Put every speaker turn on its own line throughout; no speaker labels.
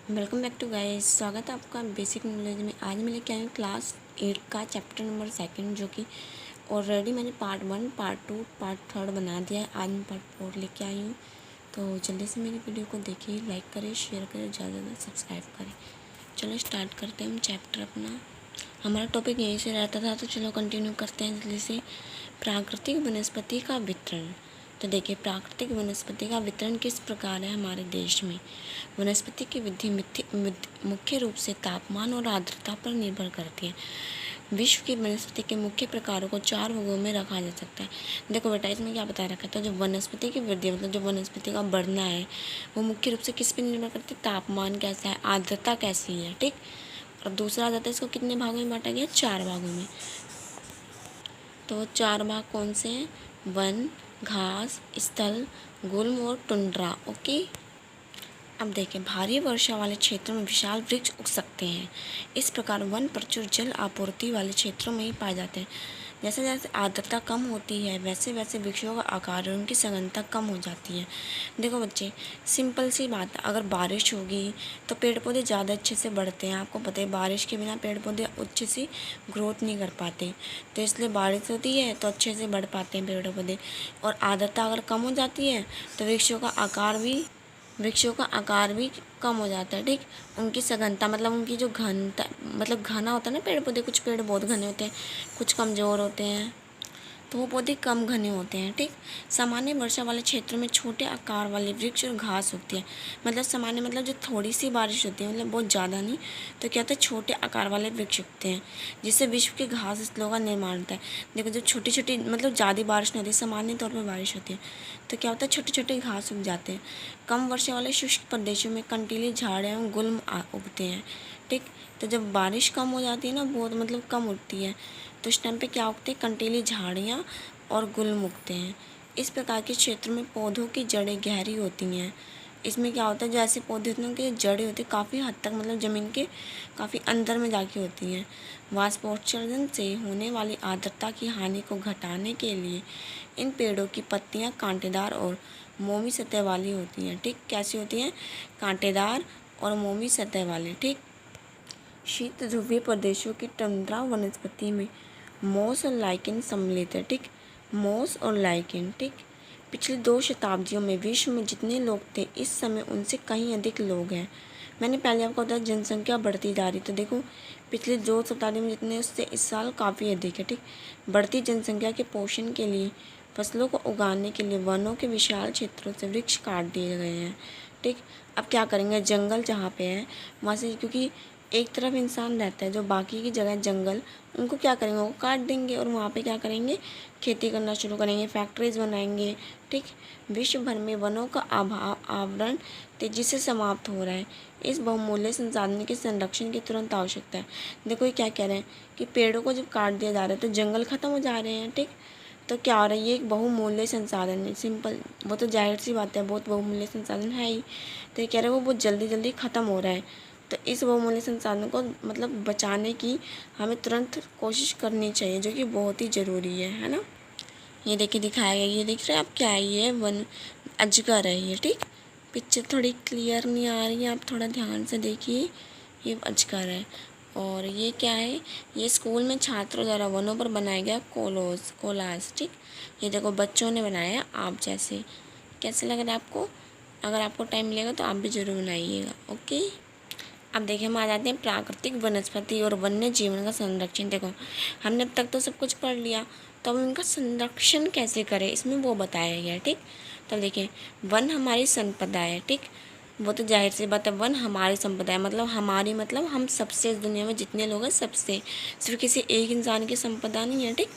Welcome back to guys. स्वागत है आपका बेसिक नॉलेज में। आज मैं लेके आई हूँ क्लास 8 का चैप्टर नंबर 2, जो कि ऑलरेडी मैंने पार्ट 1, पार्ट 2, पार्ट 3 बना दिया है। आज मैं पार्ट 4 लेके आई हूँ। तो जल्दी से मेरी वीडियो को देखिए, लाइक करें, शेयर करें, ज़्यादा ज़्यादा सब्सक्राइब करें। चलो स्टार्ट करते हैं हम चैप्टर अपना। हमारा टॉपिक यहीं से रहता था, तो चलो कंटिन्यू करते हैं जल्दी से। प्राकृतिक वनस्पति का वितरण। तो देखिए, प्राकृतिक वनस्पति का वितरण किस प्रकार है हमारे देश में। वनस्पति की वृद्धि मुख्य रूप से तापमान और आर्द्रता पर निर्भर करती है। विश्व की वनस्पति के मुख्य प्रकारों को 4 वर्गों में रखा जा सकता है। देखो बेटा, इसमें क्या बता रखा था, जो वनस्पति की वृद्धि मतलब जो वनस्पति का बढ़ना है, वो मुख्य रूप से किस पर निर्भर करती है, तापमान कैसा है, आर्द्रता कैसी है, ठीक। और दूसरा आ जाता है, इसको कितने भागों में बांटा गया, 4 भागों में। तो 4 भाग कौन से हैं, वन, घास, स्थल, गुल्म और टुंड्रा। ओके। अब देखें, भारी वर्षा वाले क्षेत्रों में विशाल वृक्ष उग सकते हैं। इस प्रकार वन प्रचुर जल आपूर्ति वाले क्षेत्रों में ही पाए जाते हैं। जैसे जैसे आर्द्रता कम होती है, वैसे वैसे वृक्षों का आकार और उनकी सघनता कम हो जाती है। देखो बच्चे, सिंपल सी बात है, अगर बारिश होगी तो पेड़ पौधे ज़्यादा अच्छे से बढ़ते हैं। आपको पता है, बारिश के बिना पेड़ पौधे अच्छे से ग्रोथ नहीं कर पाते। तो इसलिए बारिश होती है तो अच्छे से बढ़ पाते हैं पेड़ पौधे। और आर्द्रता अगर कम हो जाती है तो वृक्षों का आकार भी कम हो जाता है, ठीक। उनकी सघनता मतलब उनकी जो घनता, मतलब घना होता है ना पेड़ पौधे, कुछ पेड़ बहुत घने होते हैं, कुछ कमज़ोर होते हैं, तो वो पौधे कम घने होते हैं, ठीक। सामान्य वर्षा वाले क्षेत्रों में छोटे आकार वाले वृक्ष और घास होती है। मतलब सामान्य मतलब जो थोड़ी सी बारिश होती है, मतलब बहुत ज़्यादा नहीं, तो क्या होता है, छोटे आकार वाले वृक्ष उगते हैं, जिससे विश्व के घास स्थलों का निर्माण होता है। देखो, जो छोटी छोटी मतलब ज़्यादा बारिश नहीं होती, सामान्य तौर पर बारिश होती है, तो क्या होता है, छोटे छोटे घास उग जाते हैं। कम वर्षा वाले शुष्क प्रदेशों में कंटीली झाड़ एवं गुल्म उगते हैं, ठीक। तो जब बारिश कम हो जाती है ना, बहुत मतलब कम उगती है, तो इस टाइम पे क्या उगते हैं, कंटीली झाड़ियाँ और गुल्म उगते हैं। इस प्रकार के क्षेत्र में पौधों की जड़ें गहरी होती हैं। इसमें क्या होता है, जो ऐसे पौधे होते हैं उनकी जड़ें होती हैं काफ़ी हद तक, मतलब ज़मीन के काफ़ी अंदर में जाके होती हैं। वाष्पोत्सर्जन से होने वाली आर्द्रता की हानि को घटाने के लिए इन पेड़ों की पत्तियां कांटेदार और मोमी सतह वाली होती हैं, ठीक। कैसी होती हैं, कांटेदार और मोमी सतह वाली, ठीक। शीत ध्रुवीय प्रदेशों की टंड्रा वनस्पति में मोस और लाइकेन सम्मिलित है, ठीक। मोस और लाइकेन, ठीक। पिछले 2 शताब्दियों में विश्व में जितने लोग थे, इस समय उनसे कहीं अधिक लोग हैं। मैंने पहले आपको बताया जनसंख्या बढ़ती जा रही, तो देखो पिछले 2 शताब्दी में जितने, उससे इस साल काफ़ी अधिक है, ठीक। बढ़ती जनसंख्या के पोषण के लिए, फसलों को उगाने के लिए वनों के विशाल क्षेत्रों से वृक्ष काट दिए गए हैं, ठीक। अब क्या करेंगे, जंगल जहाँ पे है वहाँ से, क्योंकि एक तरफ इंसान रहता है, जो बाकी की जगह जंगल, उनको क्या करेंगे, वो काट देंगे और वहाँ पे क्या करेंगे, खेती करना शुरू करेंगे, फैक्ट्रीज बनाएंगे, ठीक। विश्व भर में वनों का आवरण तेजी से समाप्त हो रहा है। इस बहुमूल्य संसाधन के संरक्षण की तुरंत आवश्यकता है। देखो ये क्या कह रहे हैं कि पेड़ों को जब काट दिया जा रहा है तो जंगल खत्म हो जा रहे हैं, ठीक। तो क्या हो रहा है, ये एक बहुमूल्य संसाधन है, सिंपल, वो तो जाहिर सी बात है, बहुत बहुमूल्य संसाधन है ही। तो ये कह रहे हैं वो बहुत जल्दी जल्दी ख़त्म हो रहा है। तो इस बहुमूल्य संसाधन को मतलब बचाने की हमें तुरंत कोशिश करनी चाहिए, जो कि बहुत ही ज़रूरी है ना। ये देखिए दिखाया गया, ये दिख रहा है आप, क्या है ये, वन अजगर है ये, ठीक। पिक्चर थोड़ी क्लियर नहीं आ रही है, आप थोड़ा ध्यान से देखिए, ये अजगर है। और ये क्या है, ये स्कूल में छात्रों द्वारा वनों पर बनाया गया कोलाज, ठीक। ये देखो बच्चों ने बनाया है, आप जैसे। कैसे लग रहा है आपको, अगर आपको टाइम मिलेगा तो आप भी ज़रूर बनाइएगा, ओके। अब देखिए, हम आ जाते हैं प्राकृतिक वनस्पति और वन्य जीवन का संरक्षण। देखो, हमने अब तक तो सब कुछ पढ़ लिया, तो अब इनका संरक्षण कैसे करें, इसमें वो बताया गया, ठीक। तो देखिए, वन हमारी संपदा है, ठीक। वो तो जाहिर सी बात है, वन हमारी संपदा है, मतलब हमारी, मतलब हम सबसे, इस दुनिया में जितने लोग हैं सबसे, सिर्फ किसी एक इंसान की संपदा नहीं है, ठीक।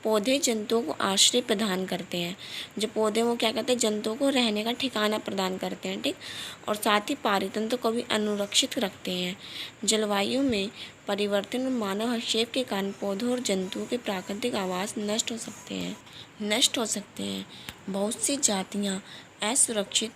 पौधे जंतुओं को आश्रय प्रदान करते हैं। जो पौधे वो क्या करते हैं, जंतुओं को रहने का ठिकाना प्रदान करते हैं, ठीक। और साथ ही पारितंत्र को भी अनुरक्षित रखते हैं। जलवायु में परिवर्तन और मानव हस्तक्षेप के कारण पौधों और जंतुओं के प्राकृतिक आवास नष्ट हो सकते हैं। बहुत सी जातियाँ असुरक्षित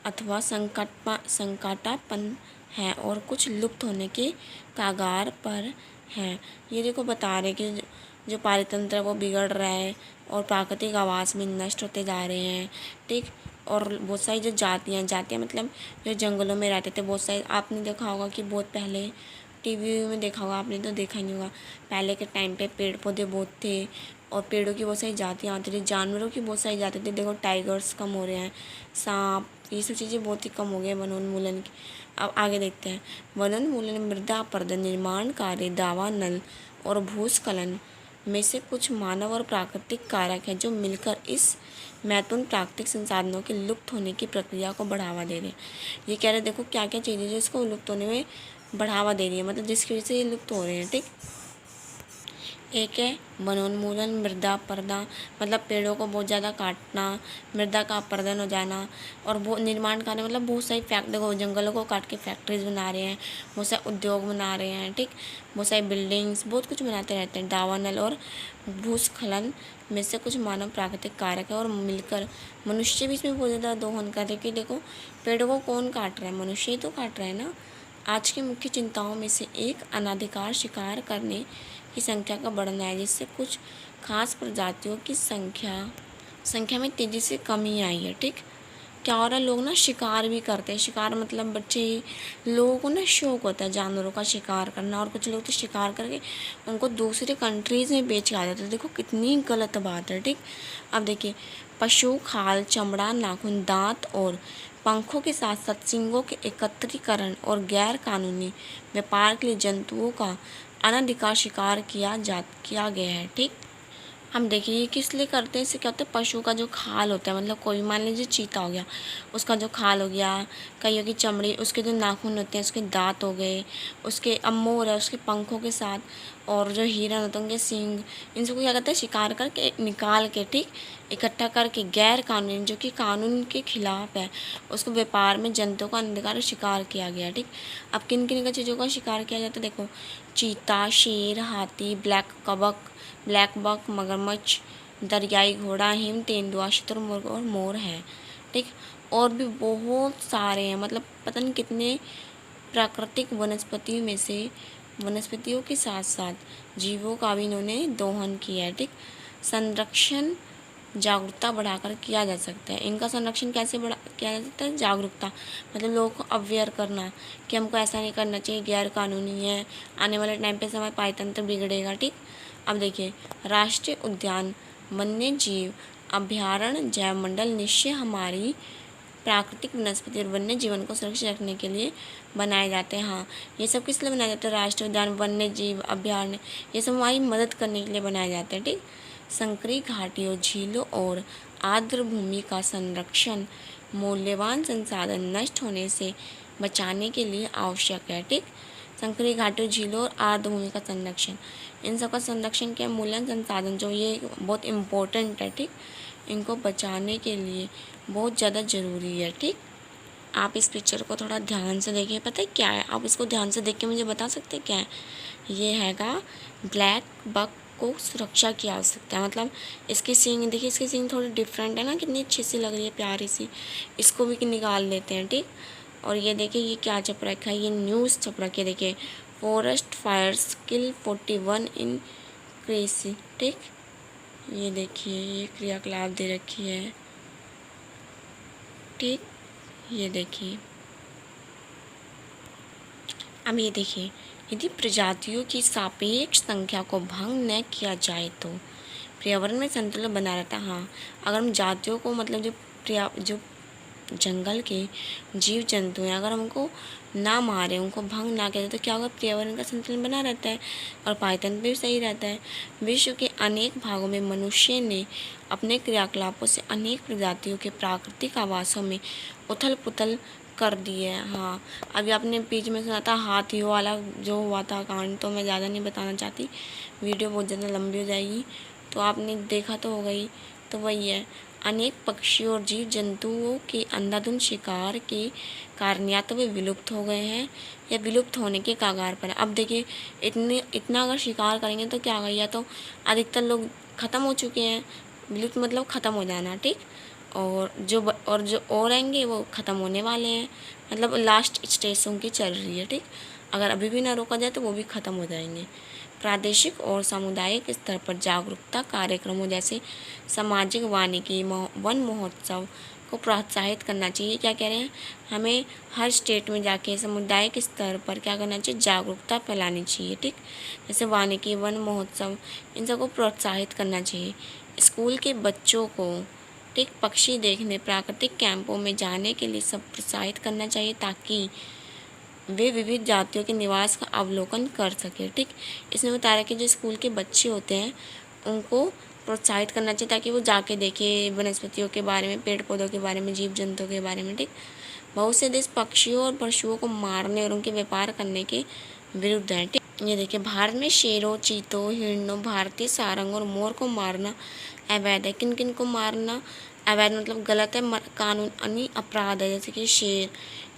अथवा संकटापन्न है और कुछ लुप्त होने के कगार पर हैं। ये देखो बता रहे कि जो पारितंत्र है वो बिगड़ रहा है और प्राकृतिक आवास भी नष्ट होते जा रहे हैं, ठीक। और बहुत सारी जो जातियाँ मतलब जो जंगलों में रहते थे, बहुत सारे आपने देखा होगा कि बहुत पहले टीवी में देखा होगा, आपने तो देखा ही नहीं होगा। पहले के टाइम पे पेड़ पौधे बहुत थे और पेड़ों की बहुत सारी जातियाँ आती थी, जानवरों की बहुत सारी जाती थी। देखो टाइगर्स कम हो रहे हैं, सांप, ये सब चीज़ें बहुत ही कम हो गई हैं वनोन्मूलन की। अब आगे देखते हैं। वनोन्मूलन मृदा अपरदन, निर्माण कार्य, दावानल और भूस्खलन में से कुछ मानव और प्राकृतिक कारक हैं जो मिलकर इस महत्वपूर्ण प्राकृतिक संसाधनों के लुप्त होने की प्रक्रिया को बढ़ावा दे रहे हैं। ये कह रहे हैं देखो क्या क्या चीज़ें जो इसको लुप्त होने में बढ़ावा दे रही है, मतलब जिसकी वजह से ये लुप्त हो रहे हैं। ठीक, एक है वनोन्मूलन, मृदा अपरदन मतलब पेड़ों को बहुत ज़्यादा काटना, मृदा का अपरदन हो जाना, और वो निर्माण कार्य मतलब बहुत सारी देखो जंगलों को काट के फैक्ट्रीज बना रहे हैं, बहुत सारे उद्योग बना रहे हैं। ठीक, बहुत सारी बिल्डिंग्स, बहुत कुछ बनाते रहते हैं। दावानल और भूस्खलन में से कुछ मानव प्राकृतिक कारक है और मिलकर मनुष्य भी इसमें बहुत ज़्यादा दोहन कर रहे हैं। कि देखो पेड़ों को कौन काट रहा है, मनुष्य ही तो काट रहा है ना। आज की मुख्य चिंताओं में से एक अनाधिकार शिकार करने की संख्या का बढ़ना है, जिससे कुछ खास प्रजातियों की संख्या में तेज़ी से कमी आई है। ठीक, क्या हो रहा है, लोग ना शिकार भी करते हैं। शिकार मतलब बच्चे ही, लोगों को ना शौक होता है जानवरों का शिकार करना, और कुछ लोग तो शिकार करके उनको दूसरे कंट्रीज़ में बेच के आ जाते हैं। देखो कितनी गलत बात है। ठीक, अब देखिए पशु खाल, चमड़ा, नाखून, दांत और पंखों के साथ साथ सींगों के एकत्रीकरण और गैर कानूनी व्यापार के लिए जंतुओं का अनधिकार शिकार किया गया है। ठीक, हम देखिए ये किस लिए करते हैं, इससे क्या होता है, पशु का जो खाल होता है, मतलब कोई मान लीजिए चीता हो गया, उसका जो खाल हो गया, कईयों की चमड़ी, उसके जो नाखून होते हैं, उसके दांत हो गए, उसके मोर है उसके पंखों के साथ, और जो हिरन होते हैं उनके सींग, इन सबको क्या करते हैं, शिकार करके निकाल के, ठीक, इकट्ठा करके गैर कानूनी, जो कि कानून के खिलाफ है, उसको व्यापार में जंतुओं का अनधिकार शिकार किया गया। ठीक, अब किन किन का चीज़ों का शिकार किया जाता है, देखो चीता, शेर, हाथी, ब्लैक बक, मगरमच्छ, दरियाई घोड़ा, हिम तेंदुआ, शुतुरमुर्ग और मोर है। ठीक, और भी बहुत सारे हैं, मतलब पता नहीं कितने प्राकृतिक वनस्पतियों के साथ साथ जीवों का भी इन्होंने दोहन किया है। ठीक, संरक्षण जागरूकता बढ़ाकर किया जा सकता है। इनका संरक्षण कैसे किया जा सकता है, जागरूकता मतलब लोगों को अवेयर करना कि हमको ऐसा नहीं करना चाहिए, गैर कानूनी है, आने वाले टाइम पे समय पायतंत्र बिगड़ेगा। ठीक, अब देखिए राष्ट्रीय उद्यान, वन्य जीव अभयारण्य, जैव मंडल निश्चय हमारी प्राकृतिक वनस्पति और वन्य जीवन को सुरक्षित रखने के लिए बनाए जाते हैं। हाँ, ये सब किस लिए बनाए जाते हैं, राष्ट्रीय उद्यान, वन्य जीव अभयारण्य, ये सब हमारी मदद करने के लिए बनाए जाते हैं। ठीक, संकरी घाटियों, झीलों और आर्द्र भूमि का संरक्षण मूल्यवान संसाधन नष्ट होने से बचाने के लिए आवश्यक है। ठीक, संकरी घाटियों, झीलों और आर्द्र भूमि का संरक्षण, इन सब का संरक्षण क्या, मूल्यवान संसाधन जो ये बहुत इम्पोर्टेंट है। ठीक, इनको बचाने के लिए बहुत ज़्यादा ज़रूरी है। ठीक, आप इस पिक्चर को थोड़ा ध्यान से देखिए, पता है क्या है, आप इसको ध्यान से देख के मुझे बता सकते हैं क्या है। ये हैगा ब्लैक बक को सुरक्षा की आवश्यकता है, मतलब इसकी सींग देखिए, इसकी सींग थोड़ी डिफरेंट है ना, कितनी अच्छी सी लग रही है, प्यारी सी, इसको भी निकाल लेते हैं। ठीक, और ये देखिए ये क्या छप रखा है, ये न्यूज़ छप रखी है, देखिए फॉरेस्ट फायर्स किल 41 इन क्रेसी। ठीक, ये देखिए ये क्रियाकलाप दे रखी है। ठीक, ये देखिए, अब ये देखिए यदि प्रजातियों की सापेक्ष संख्या को भंग न किया जाए तो पर्यावरण में संतुलन बना रहता है। हाँ, अगर हम जातियों को मतलब जो जंगल के जीव जंतु हैं, अगर हमको ना मारे, उनको भंग ना करें, तो क्या होगा, पर्यावरण का संतुलन बना रहता है और पायतन भी सही रहता है। विश्व के अनेक भागों में मनुष्य ने अपने क्रियाकलापों से अनेक प्रजातियों के प्राकृतिक आवासों में उथल पुथल कर दिए है। हाँ, अभी आपने बीच में सुना था हाथियों वाला जो हुआ था कांड, तो मैं ज़्यादा नहीं बताना चाहती, वीडियो बहुत ज़्यादा लंबी हो जाएगी, तो आपने देखा तो हो गई। तो वही है, अनेक पक्षियों और जीव जंतुओं के अंधाधुंध शिकार के कारण या तो वे विलुप्त हो गए हैं या विलुप्त होने के कगार पर है। अब देखिए इतना अगर शिकार करेंगे तो क्या होगा, या तो अधिकतर लोग ख़त्म हो चुके हैं, विलुप्त मतलब ख़त्म हो जाना। ठीक, और जो और आएंगे वो ख़त्म होने वाले हैं, मतलब लास्ट स्टेज उनकी चल रही है। ठीक, अगर अभी भी ना रोका जाए तो वो भी ख़त्म हो जाएंगे। प्रादेशिक और सामुदायिक स्तर पर जागरूकता कार्यक्रमों जैसे सामाजिक वानिकी वन महोत्सव को प्रोत्साहित करना चाहिए। क्या कह रहे हैं, हमें हर स्टेट में जाके सामुदायिक स्तर पर क्या करना चाहिए, जागरूकता फैलानी चाहिए। ठीक, जैसे वानिकी वन महोत्सव, इन सबको प्रोत्साहित करना चाहिए। स्कूल के बच्चों को ठीक पक्षी देखने प्राकृतिक कैंपों में जाने के लिए सब प्रोत्साहित करना चाहिए, ताकि वे विविध जातियों के निवास का अवलोकन कर सके। ठीक, इसमें बता रहा है कि जो स्कूल के बच्चे होते हैं उनको प्रोत्साहित करना चाहिए, ताकि वो जाके देखे वनस्पतियों के बारे में, पेड़ पौधों के बारे में, जीव जंतुओं के बारे में। ठीक, बहुत से देश पक्षियों और पशुओं को मारने और उनके व्यापार करने के विरुद्ध हैं। ठीक, ये देखिए, भारत में शेरों, चीतों, हिरणों, भारतीय सारंग और मोर को मारना अवैध है। किन किन को मारना अवैध मतलब गलत है, कानूनी अपराध है, जैसे कि शेर,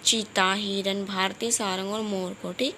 चीता, हिरन, भारतीय सारंग और मोर को। ठीक,